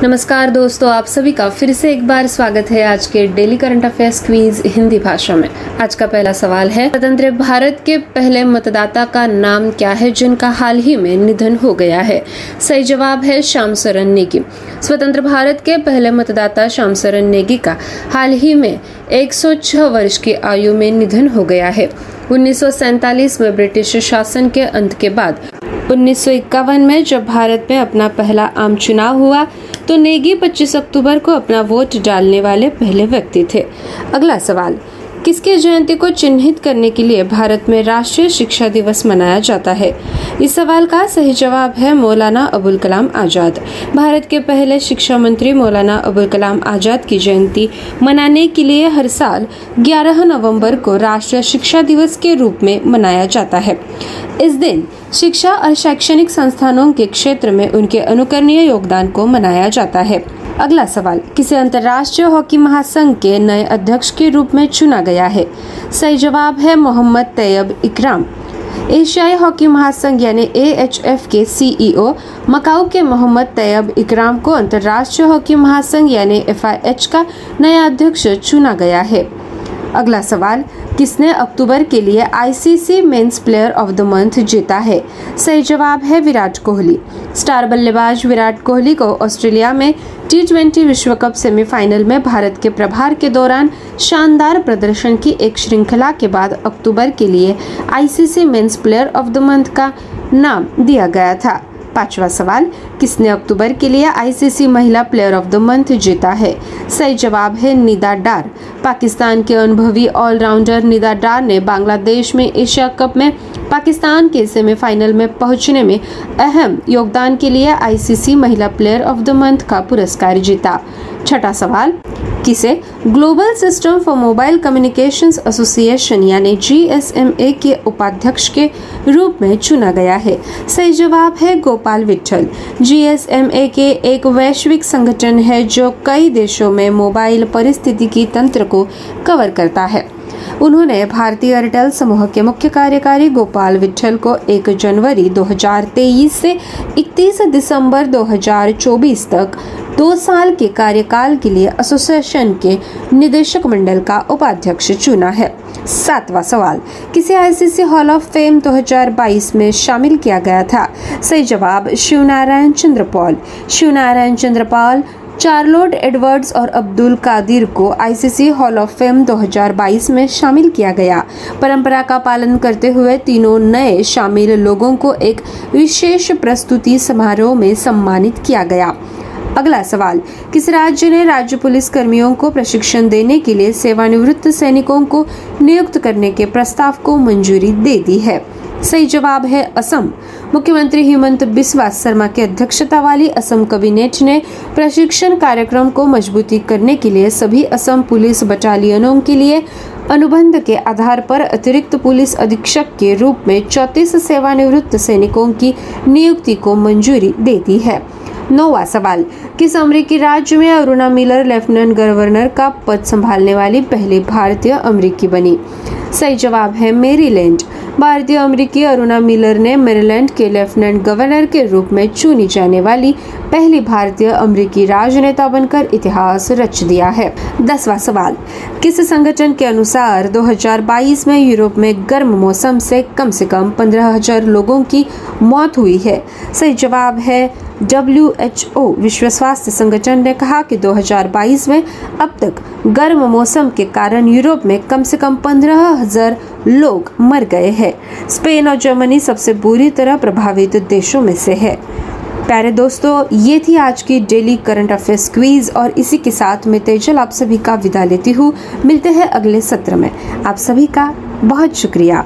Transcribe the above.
नमस्कार दोस्तों, आप सभी का फिर से एक बार स्वागत है आज के daily current affairs quiz Hindi भाषा में। आज का पहला सवाल है, स्वतंत्र भारत के पहले मतदाता का नाम क्या है जिनका हाल ही में निधन हो गया है? सही जवाब है श्याम शरण नेगी। स्वतंत्र भारत के पहले मतदाता श्याम शरण नेगी का हाल ही में 106 वर्ष की आयु में निधन हो गया है। 1947 में ब्रिटिश शासन के अंत के बाद 1951 में जब भारत में अपना पहला आम चुनाव हुआ तो नेगी 25 अक्टूबर को अपना वोट डालने वाले पहले व्यक्ति थे। अगला सवाल, किसके जयंती को चिन्हित करने के लिए भारत में राष्ट्रीय शिक्षा दिवस मनाया जाता है? इस सवाल का सही जवाब है मौलाना अबुल कलाम आजाद। भारत के पहले शिक्षा मंत्री मौलाना अबुल कलाम आजाद की जयंती मनाने के लिए हर साल 11 नवंबर को राष्ट्रीय शिक्षा दिवस के रूप में मनाया जाता है। इस दिन शिक्षा और शैक्षणिक संस्थानों के क्षेत्र में उनके अनुकरणीय योगदान को मनाया जाता है। अगला सवाल, किसे अंतर्राष्ट्रीय हॉकी महासंघ के नए अध्यक्ष के रूप में चुना गया है? सही जवाब है मोहम्मद तैयब इकराम। एशियाई हॉकी महासंघ यानी AHF के CEO मकाऊ के मोहम्मद तैयब इकराम को अंतर्राष्ट्रीय हॉकी महासंघ यानी FIH का नया अध्यक्ष चुना गया है। अगला सवाल, किसने अक्टूबर के लिए ICC men's player of the month जीता है? सही जवाब है विराट कोहली। स्टार बल्लेबाज विराट कोहली को ऑस्ट्रेलिया में T20 विश्व कप सेमीफाइनल में भारत के प्रभार के दौरान शानदार प्रदर्शन की एक श्रृंखला के बाद अक्टूबर के लिए ICC men's player of the month का नाम दिया गया था। पांचवा सवाल, किसने अक्टूबर के लिए ICC महिला प्लेयर ऑफ द मंथ जीता है? सही जवाब है निदा डार। पाकिस्तान के अनुभवी ऑलराउंडर निदा डार ने बांग्लादेश में एशिया कप में पाकिस्तान के सेमीफाइनल में पहुंचने में अहम योगदान के लिए ICC महिला प्लेयर ऑफ द मंथ का पुरस्कार जीता। छठा सवाल, किसे global system for mobile communications association यानी GSMA के उपाध्यक्ष के रूप में चुना गया है? सही जवाब है गोपाल विट्ठल। GSMA के एक वैश्विक संगठन है जो कई देशों में मोबाइल पारिस्थितिकी तंत्र को कवर करता है। उन्होंने भारतीय एयरटेल समूह के मुख्य कार्यकारी गोपाल विट्ठल को 1 जनवरी 2023 से 31 दिसंबर 2024 तक 2 साल के कार्यकाल के लिए एसोसिएशन के निदेशक मंडल का उपाध्यक्ष चुना है। सातवां सवाल, किसे ICC हॉल ऑफ फेम 2022 में शामिल किया गया था? सही जवाब शिवनारायण चंद्र पॉल। शिवनारायण चंद्र पॉल, चार्लोट एडवर्ड्स और अब्दुल कादिर को ICC हॉल ऑफ फेम 2022 में शामिल किया गया। परंपरा का पालन करते हुए तीनों नए शामिल लोगों को एक विशेष प्रस्तुति समारोह में सम्मानित किया गया। अगला सवाल, किस राज्य ने राज्य पुलिस कर्मियों को प्रशिक्षण देने के लिए सेवानिवृत्त सैनिकों को नियुक्त करने के प्रस्ताव को मंजूरी दे दी है? सही जवाब है असम। मुख्यमंत्री हिमंत बिस्वा शर्मा की अध्यक्षता वाली असम कैबिनेट ने प्रशिक्षण कार्यक्रम को मजबूती करने के लिए सभी असम पुलिस बटालियनों के लिए अनुबंध के आधार पर अतिरिक्त पुलिस अधीक्षक के रूप में 34 सेवानिवृत्त सैनिकों की नियुक्ति को मंजूरी दे दी है। 9वां सवाल, किस अमेरिकी राज्य में अरुणा मिलर लेफ्टिनेंट गवर्नर का पद संभालने वाली पहली भारतीय अमेरिकी बनी? सही जवाब है मैरीलैंड। भारतीय अमेरिकी अरुणा मिलर ने मैरीलैंड के लेफ्टिनेंट गवर्नर के रूप में चुनी जाने वाली पहली भारतीय अमेरिकी राजनेता बनकर इतिहास रच दिया है। 10वां सवाल, किस संगठन के अनुसार 2022 में यूरोप में गर्म मौसम से कम 15,000 लोगों की मौत हुई है? सही जवाब है WHO। विश्व स्वास्थ्य संगठन ने कहा कि 2022 में अब तक गर्म मौसम के कारण यूरोप में कम से कम 15,000 लोग मर गए हैं। स्पेन और जर्मनी सबसे बुरी तरह प्रभावित देशों में से है। प्यारे दोस्तों, ये थी आज की डेली करंट अफेयर्स क्विज और इसी के साथ मैं तेजल आप सभी का विदा लेती हूँ। मिलते हैं अगले सत्र में। आप सभी का बहुत शुक्रिया।